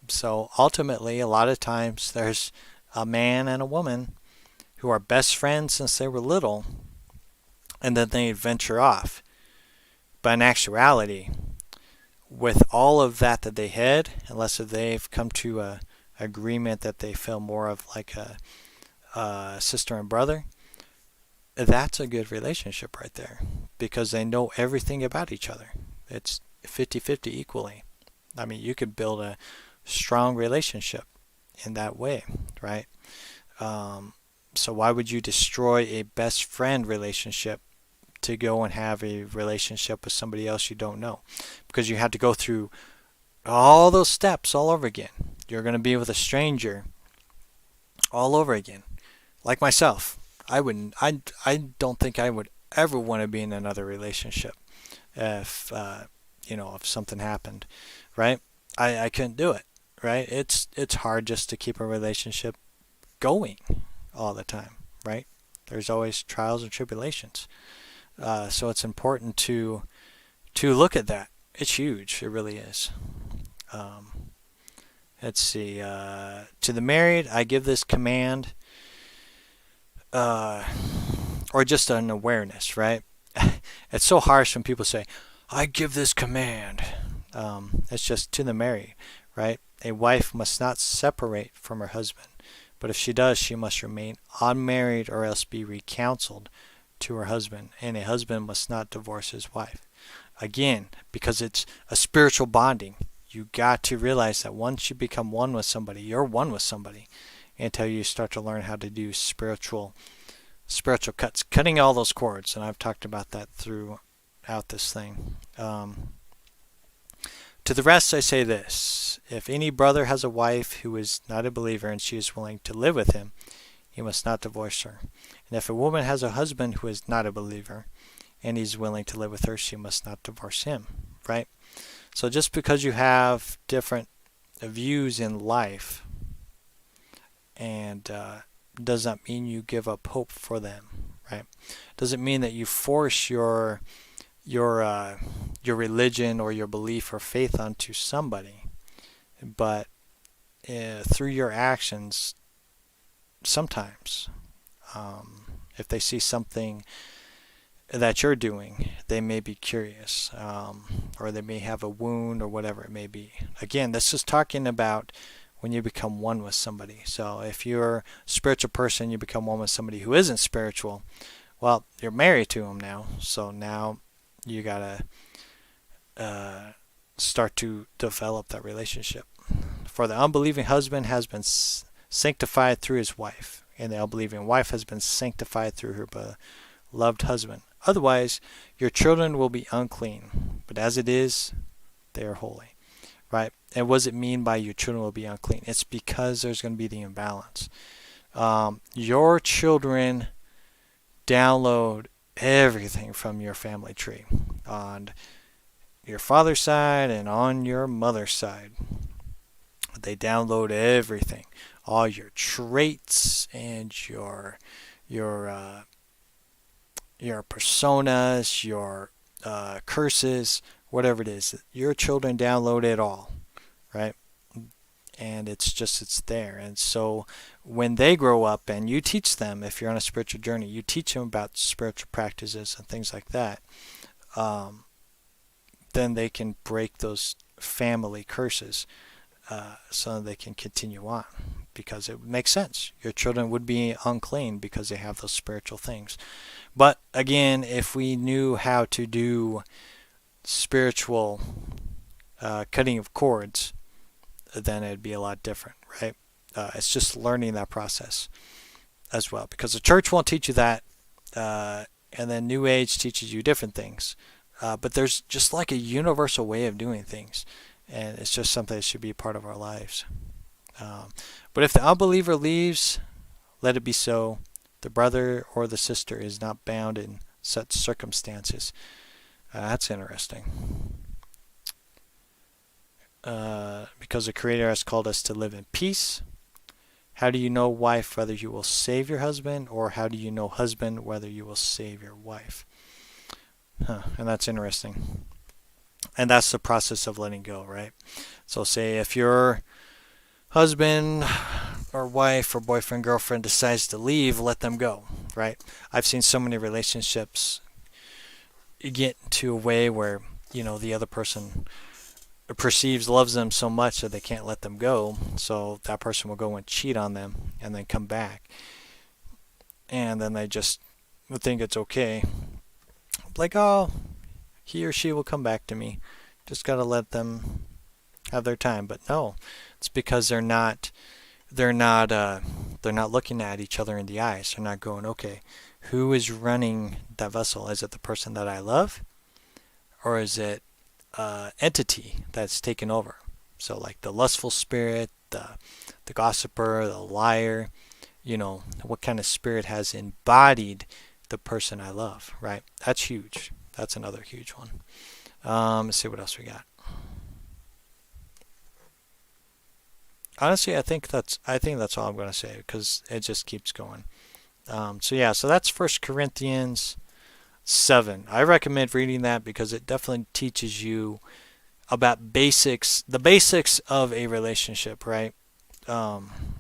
A: So ultimately, a lot of times there's a man and a woman who are best friends since they were little, and then they venture off. But in actuality, with all of that they had, unless they've come to a agreement that they feel more of like a sister and brother, that's a good relationship right there, because they know everything about each other. It's 50-50 equally. I mean, you could build a strong relationship in that way, right? So why would you destroy a best friend relationship to go and have a relationship with somebody else you don't know? Because you had to go through all those steps all over again. You're going to be with a stranger all over again. Like myself, I don't think I would ever want to be in another relationship if if something happened, right? I couldn't do it, right? It's hard just to keep a relationship going all the time, right? There's always trials and tribulations. So it's important to look at that. It's huge. It really is. Let's see. To the married, I give this command, or just an awareness, right? It's so harsh when people say, I give this command. It's just to the married, right? A wife must not separate from her husband. But if she does, she must remain unmarried or else be recounseled to her husband. And a husband must not divorce his wife. Again, because it's a spiritual bonding, you got to realize that once you become one with somebody, you're one with somebody until you start to learn how to do spiritual cuts, cutting all those cords. And I've talked about that throughout this thing. To the rest I say this: if any brother has a wife who is not a believer and she is willing to live with him, he must not divorce her. And if a woman has a husband who is not a believer and he's willing to live with her, she must not divorce him, right? So just because you have different views in life, and does not mean you give up hope for them, right? Doesn't mean that you force your religion or your belief or faith onto somebody, but through your actions, sometimes, if they see something that you're doing, they may be curious, or they may have a wound or whatever it may be. Again, this is talking about when you become one with somebody. So if you're a spiritual person, you become one with somebody who isn't spiritual, well, you're married to them now. So now you gotta start to develop that relationship. For the unbelieving husband has been sanctified through his wife, and the unbelieving wife has been sanctified through her beloved husband. Otherwise, your children will be unclean, but as it is, they are holy. Right? And what does it mean by your children will be unclean? It's because there's going to be the imbalance. Your children download everything from your family tree on your father's side and on your mother's side. They download everything, all your traits and your personas, your curses, whatever it is. Your children download it all, right? And it's there. And so when they grow up and you teach them, if you're on a spiritual journey, you teach them about spiritual practices and things like that, then they can break those family curses, so they can continue on, because it makes sense. Your children would be unclean because they have those spiritual things. But again, if we knew how to do spiritual cutting of cords, then it'd be a lot different, right? It's just learning that process as well, because the church won't teach you that, and then New Age teaches you different things. But there's just like a universal way of doing things, and it's just something that should be a part of our lives. But if the unbeliever leaves, let it be so. The brother or the sister is not bound in such circumstances. That's interesting. Because the Creator has called us to live in peace. How do you know, wife, whether you will save your husband, or how do you know, husband, whether you will save your wife? And that's interesting. And that's the process of letting go, right? So say if your husband or wife or boyfriend, girlfriend decides to leave, let them go, right? I've seen so many relationships get to a way where, the other person loves them so much that they can't let them go. So that person will go and cheat on them and then come back. And then they just would think it's okay. Like, oh, he or she will come back to me. Just got to let them have their time. But no, it's because they're not looking at each other in the eyes. They're not going, okay, who is running that vessel? Is it the person that I love, or is it entity that's taken over? So like the lustful spirit, the gossiper, the liar, what kind of spirit has embodied the person I love, right? That's huge. That's another huge one. Let's see what else we got. Honestly, I think that's all I'm going to say, because it just keeps going. So that's 1 Corinthians 7. I recommend reading that because it definitely teaches you about the basics of a relationship, right?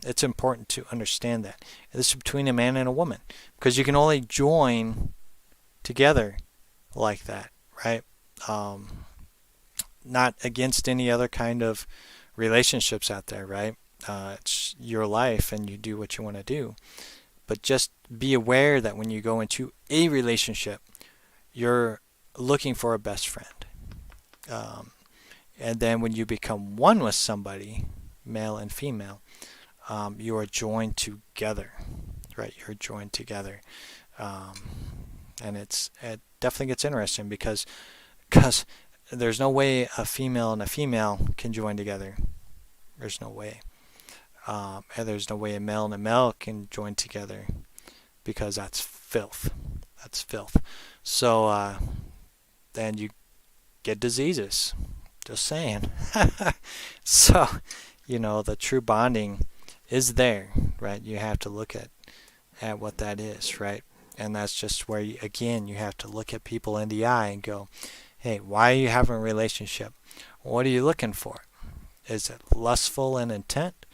A: It's important to understand that. And this is between a man and a woman, because you can only join together like that, right? Not against any other kind of relationships out there, right? It's your life and you do what you want to do. But just be aware that when you go into a relationship, you're looking for a best friend. And then when you become one with somebody, male and female, you are joined together, right? You're joined together. And it definitely gets interesting because there's no way a female and a female can join together. There's no way. And there's no way a male and a male can join together, because that's filth. That's filth. So then you get diseases. Just saying. So, the true bonding is there, right? You have to look at what that is, right? And that's just where, you have to look at people in the eye and go, hey, why are you having a relationship? What are you looking for? Is it lustful in intent,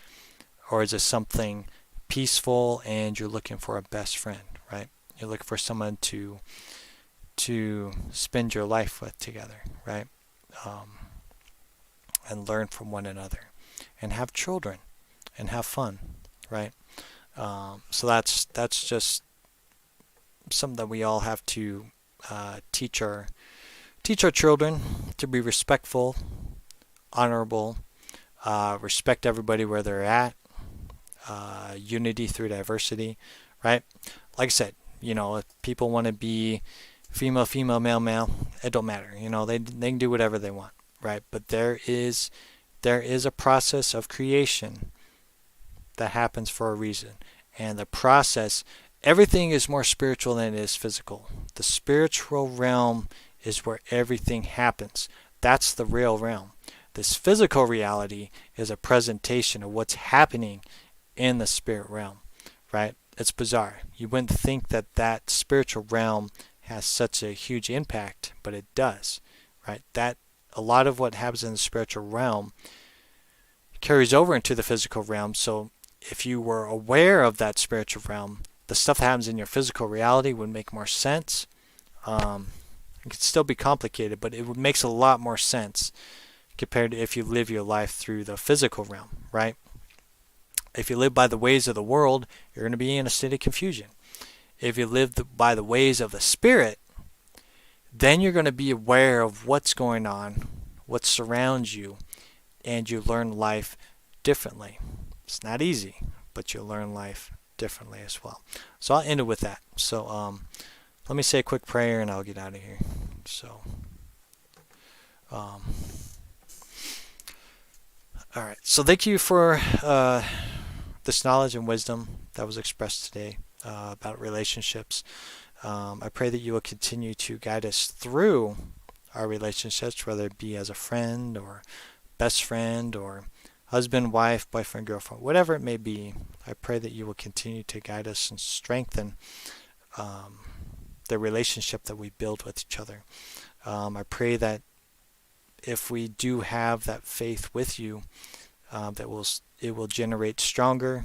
A: or is it something peaceful and you're looking for a best friend, right? You're looking for someone to to spend your life with together, right? And learn from one another, and have children, and have fun, right? So that's just something that we all have to teach our children to be respectful, honorable, respect everybody where they're at, unity through diversity, right? Like I said, if people want to be female, female, male, male, it don't matter. They can do whatever they want, right? But there is a process of creation that happens for a reason, and the process, everything is more spiritual than it is physical. The spiritual realm is where everything happens. That's the real realm. This physical reality is a presentation of what's happening in the spirit realm, right? It's bizarre. You wouldn't think that spiritual realm has such a huge impact, but it does, right? That a lot of what happens in the spiritual realm carries over into the physical realm. So if you were aware of that spiritual realm, the stuff that happens in your physical reality would make more sense. It could still be complicated, but it makes a lot more sense compared to if you live your life through the physical realm, right? If you live by the ways of the world, you're going to be in a state of confusion. If you live by the ways of the Spirit, then you're going to be aware of what's going on, what surrounds you, and you learn life differently. It's not easy, but you'll learn life differently as well. So I'll end it with that. So let me say a quick prayer and I'll get out of here. So, all right. So thank you for this knowledge and wisdom that was expressed today about relationships. I pray that you will continue to guide us through our relationships, whether it be as a friend or best friend or husband, wife, boyfriend, girlfriend, whatever it may be. I pray that you will continue to guide us and strengthen the relationship that we build with each other. I pray that if we do have that faith with you, it will generate stronger,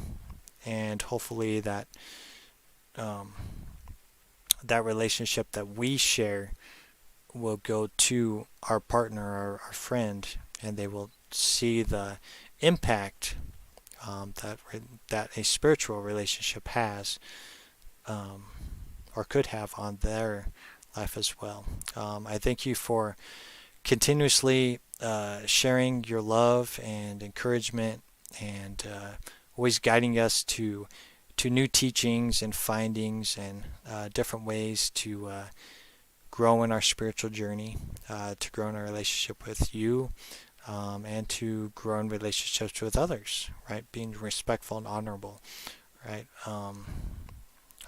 A: and hopefully that that relationship that we share will go to our partner or our friend, and they will see the impact that a spiritual relationship has or could have on their life as well. I thank you for continuously sharing your love and encouragement, and always guiding us to new teachings and findings and different ways to grow in our spiritual journey, to grow in our relationship with you, and to grow in relationships with others, right? Being respectful and honorable, right?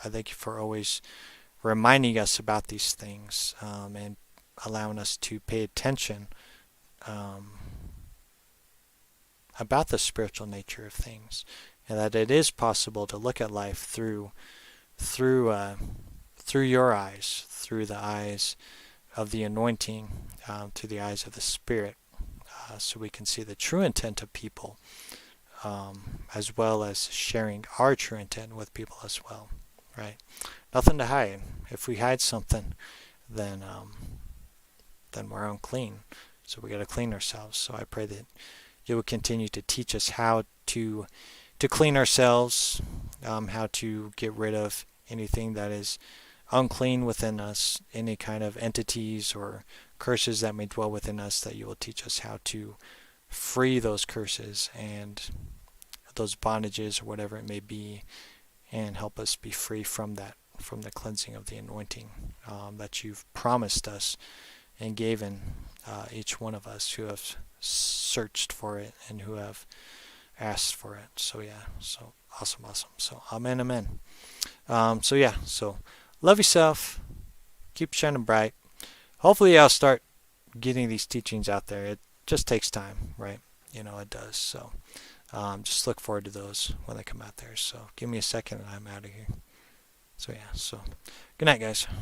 A: I thank you for always reminding us about these things, and allowing us to pay attention about the spiritual nature of things, and that it is possible to look at life through your eyes, through the eyes of the anointing, through the eyes of the Spirit, so we can see the true intent of people, as well as sharing our true intent with people as well, right? Nothing to hide. If we hide something, then we're unclean. So we got to clean ourselves. So I pray that you will continue to teach us how to clean ourselves, how to get rid of anything that is unclean within us, any kind of entities or curses that may dwell within us, that you will teach us how to free those curses and those bondages or whatever it may be, and help us be free from that, from the cleansing of the anointing that you've promised us and given each one of us who have searched for it and who have asked for it. So yeah, so awesome. So amen. So love yourself, keep shining bright. Hopefully I'll start getting these teachings out there. It just takes time, right? It does. So just look forward to those when they come out there. So give me a second and I'm out of here. So yeah, so good night, guys.